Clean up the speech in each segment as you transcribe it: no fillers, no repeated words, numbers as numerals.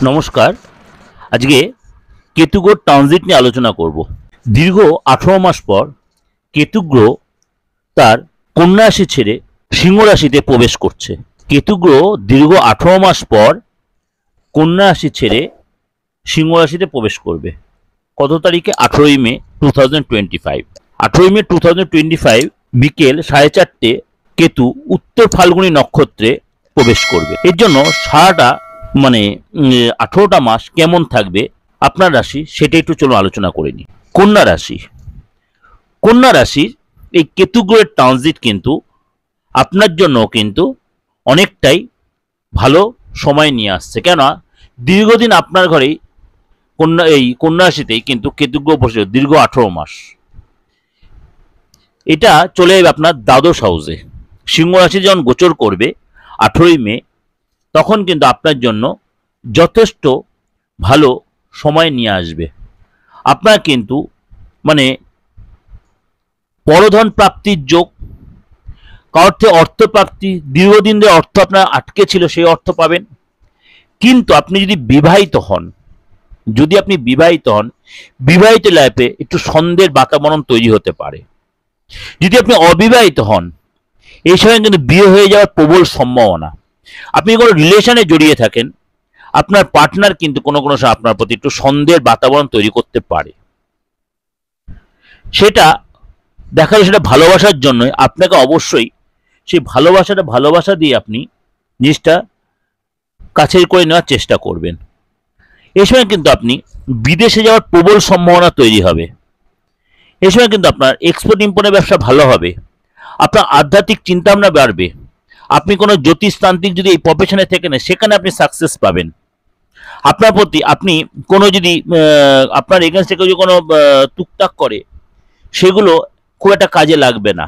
নমস্কার। আজকে কেতু গ্রহ ট্রানজিট নিয়ে আলোচনা করব। দীর্ঘ 18 মাস পর কেতু গ্রহ তার কন্যা রাশি ছেড়ে সিংহ রাশিতে প্রবেশ করছে। কেতু গ্রহ দীর্ঘ 18 মাস পর কন্যা রাশি ছেড়ে সিংহ রাশিতে প্রবেশ করবে। কত তারিখে? 18ই মে 2025। 18ই মে 2025 বিকেল 4:30 কেতু উত্তর ফাল্গুনী নক্ষত্রে প্রবেশ করবে। এর জন্য সারাটা 18টা মাস কেমন থাকবে আপনার রাশি, সেটা একটু চলো আলোচনা করে নিই। কন্যা রাশি, কন্যা রাশির এই কেতু গ্রহের ট্রানজিট কিন্তু আপনার জন্য কিন্তু অনেকটাই ভালো সময় নিয়ে আসছে। কেন? দীর্ঘদিন আপনার ঘরেই কন্যা রাশিতেই কিন্তু কেতু গ্রহ বসে দীর্ঘ 18 মাস। এটা চলে যাবে আপনার দ্বাদশ হাউসে। সিংহ রাশি যখন গোচর করবে 18ই মে, তখন কিন্তু আপনার জন্য যথেষ্ট ভালো সময় নিয়ে আসবে। আপনার কিন্তু পরধন প্রাপ্তির যোগ, কারোর থেকে অর্থ প্রাপ্তি, দীর্ঘদিন ধরে অর্থ আপনার আটকে ছিল সেই অর্থ পাবেন। কিন্তু আপনি যদি বিবাহিত হন, বিবাহিত লাইফে একটু সন্দেহের বাতাবরণ তৈরি হতে পারে। যদি আপনি অবিবাহিত হন, এই সময় কিন্তু বিয়ে হয়ে যাওয়ার প্রবল সম্ভাবনা। আপনি কোনো রিলেশনে জড়িয়ে থাকেন, আপনার পার্টনার কিন্তু কোনো সময় আপনার প্রতি একটু সন্দেহের বাতাবরণ তৈরি করতে পারে। সেটা দেখা যায় সেটা ভালোবাসার জন্যই। আপনাকে অবশ্যই সেই ভালোবাসা দিয়ে আপনি জিনিসটা কাছের করে নেওয়ার চেষ্টা করবেন। এই সময় কিন্তু আপনি বিদেশে যাওয়ার প্রবল সম্ভাবনা তৈরি হবে। এই সময় কিন্তু আপনার এক্সপোর্ট ইম্পোর্টের ব্যবসা ভালো হবে। আপনার আধ্যাত্মিক চিন্তাভাবনা বাড়বে। আপনি কোনো জ্যোতিষতান্ত্রিক যদি এই প্রফেশনে থেকে নেন, সেখানে আপনি সাকসেস পাবেন। আপনার প্রতি আপনি কোনো যদি আপনার এগেনস্টে কেউ যদি কোনো টুকটাক করে, সেগুলো খুব একটা কাজে লাগবে না।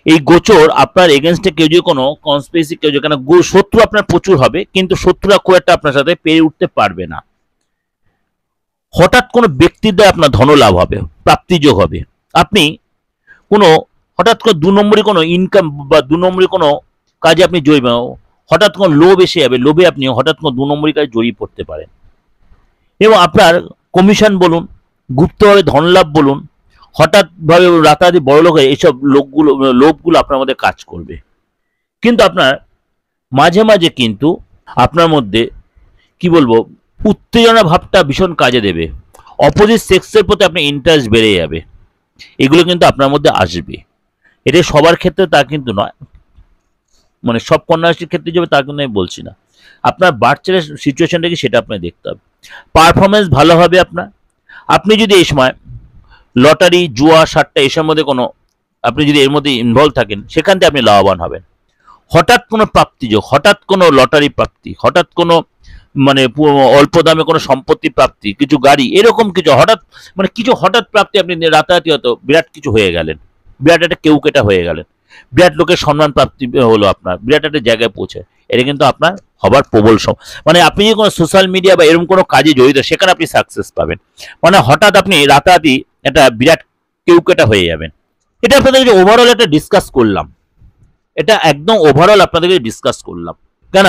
এই গোচর আপনার এগেনস্টে কেউ যদি কোনো কনস্পিরেসি কেউ যদি, কেন শত্রু আপনার প্রচুর হবে, কিন্তু শত্রুরা খুব একটা আপনার সাথে পেরে উঠতে পারবে না। হঠাৎ কোনো ব্যক্তির দ্বারা আপনার ধনলাভ হবে, প্রাপ্তিযোগ হবে। আপনি কোনো হঠাৎ করে 2 নম্বরই কোনো ইনকাম বা 2 নম্বরই কোনো কাজে আপনি জড়িয়ে, হঠাৎ কোনো লোভ এসে যাবে, লোভে আপনি হঠাৎ কোনো 2 নম্বরই কাজে জড়িয়ে পড়তে পারেন। এবং আপনার কমিশন বলুন, গুপ্তভাবে ধনলাভ বলুন, হঠাৎভাবে রাতারাতি বড়লোক হয়ে এইসব লোভগুলো আপনার মধ্যে কাজ করবে। কিন্তু আপনার মাঝে মাঝে কিন্তু আপনার মধ্যে কি বলবো, উত্তেজনা ভাবটা ভীষণ কাজে দেবে। অপোজিট সেক্সের প্রতি আপনার ইন্টারেস্ট বেড়ে যাবে। এগুলো কিন্তু আপনার মধ্যে আসবে। এটা সবার ক্ষেত্রে তা কিন্তু নয়, সব কন্যা রাশির ক্ষেত্রে যাবে তা কিন্তু আমি বলছি না। আপনার বাচ্চার সিচুয়েশনটা কি সেটা আপনাকে দেখতে হবে। পারফরমেন্স ভালো হবে আপনার। আপনি যদি এই সময় লটারি, জুয়া, সাট্টা এসব মধ্যে কোনো আপনি যদি এর মধ্যে ইনভলভ থাকেন, সেখান থেকে আপনি লাভবান হবেন। হঠাৎ কোনো প্রাপ্তিযোগ, হঠাৎ কোনো লটারি প্রাপ্তি, হঠাৎ কোনো অল্প দামে কোনো সম্পত্তি প্রাপ্তি, কিছু গাড়ি, এরকম কিছু হঠাৎ কিছু হঠাৎ প্রাপ্তি। আপনি রাতারাতি হয়তো বিরাট কিছু হয়ে গেলেন, বিরাট একটা কেউ কেটা হয়ে গেলেন, বিরাট লোকের সম্মান প্রাপ্তি হলো, আপনার বিরাট একটা জায়গায় পৌঁছে। এটা কিন্তু আপনার হবার প্রবল আপনি যদি কোনো সোশ্যাল মিডিয়া বা এরকম কোনো কাজে জড়িত, সেখানে আপনি সাকসেস পাবেন। হঠাৎ আপনি রাতারাতি একটা বিরাট কেউ কেটা হয়ে যাবেন। এটা আপনাদেরকে ওভারঅল একটা ডিসকাস করলাম, এটা একদম ওভারঅল আপনাদেরকে ডিসকাস করলাম। কেন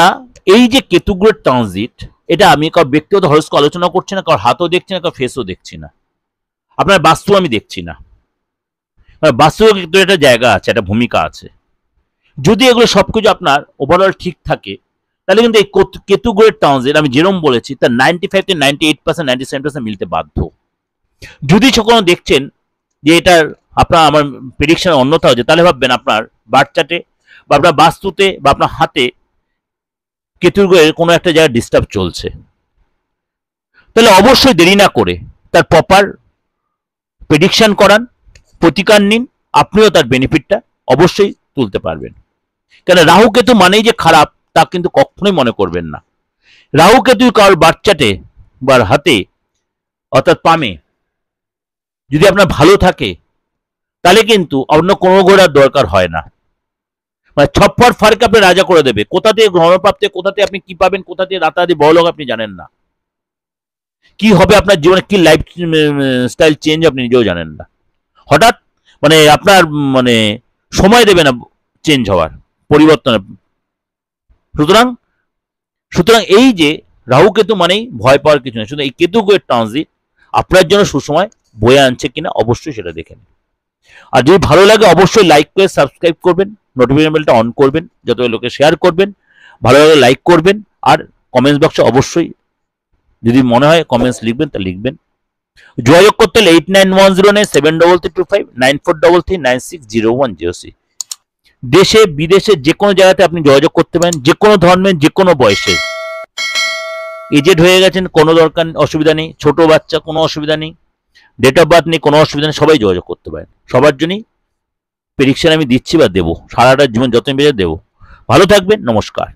এই যে কেতু গ্রহের ট্রানজিট, এটা আমি কারোর ব্যক্তিগত হরস্কোপ আলোচনা করছি না, কারোর হাতও দেখছি না, কারোর ফেসও দেখছি না, আপনার বাস্তু আমি দেখছি না। বাস্তবে কিন্তু একটা জায়গা আছে, একটা ভূমিকা আছে। যদি এগুলো সবকিছু আপনার ওভারঅল ঠিক থাকে, তাহলে কিন্তু এই কেতু গ্রহের ট্রানজিট আমি যেরকম বলেছি তার 95 থেকে 98%, 97% মিলতে বাধ্য। যদি কোনো দেখছেন যে এটার আপনার আমার প্রেডিকশন অন্যথা হচ্ছে, তাহলে ভাববেন আপনার বার্থ চার্টে বা আপনার বাস্তুতে বা আপনার হাতে কেতুর গ্রহের কোনো একটা জায়গায় ডিস্টার্ব চলছে। তাহলে অবশ্যই দেরি না করে তার প্রপার প্রেডিকশন করান, প্রতিকার নিন, আপনিও তার বেনিফিটটা অবশ্যই তুলতে পারবেন। কেন রাহু কেতু মানেই যে খারাপ তা কিন্তু কখনোই মনে করবেন না। রাহু কেতু কারোর বার্থ চার্টে বা হাতে অর্থাৎ পামে যদি আপনার ভালো থাকে, তাহলে কিন্তু অন্য কোনো ঘোরার দরকার হয় না। ছপ্পর ফারকে আপনি রাজা করে দেবে। কোথা থেকে গ্রহণপ্রাপ্তি, কোথা থেকে আপনি কি পাবেন, কোথা থেকে রাতারাতি বড়লোক আপনি জানেন না। কি হবে আপনার জীবনে, কি লাইফ স্টাইল চেঞ্জ আপনি নিজেও জানেন না। হঠাৎ আপনার সময় দেবে না চেঞ্জ হওয়ার, পরিবর্তনের। সুতরাং এই যে রাহু কেতু মানেই ভয় পাওয়ার কিছু নেই, শুধু এই কেতু গ্রহের ট্রানজিট আপনার জন্য সুসময় বয়ে আনছে কিনা অবশ্যই সেটা দেখে নিন। আর যদি ভালো লাগে অবশ্যই লাইক করে সাবস্ক্রাইব করবেন, নোটিফিকেশন বেলটা অন করবেন, যত লোকে শেয়ার করবেন, ভালো লাগলে লাইক করবেন, আর কমেন্টস বক্সে অবশ্যই যদি মনে হয় কমেন্টস লিখবেন তা লিখবেন। যোগাযোগ করতে হলে 8910973325 9433960106। দেশে বিদেশে যে কোনো জায়গাতে আপনি যোগাযোগ করতে পারেন, যে কোনো ধর্মের যে কোনো বয়সে। এজেড হয়ে গেছেন কোনো দরকার অসুবিধা নেই, ছোট বাচ্চা কোনো অসুবিধা নেই, ডেট অফ বার্থ নেই কোনো অসুবিধা নেই, সবাই যোগাযোগ করতে পারেন। সবার জন্যই প্রেডিকশন আমি দিচ্ছি বা দেবো, সারাটা জীবন যতদিন বেঁচে দেবো। ভালো থাকবেন, নমস্কার।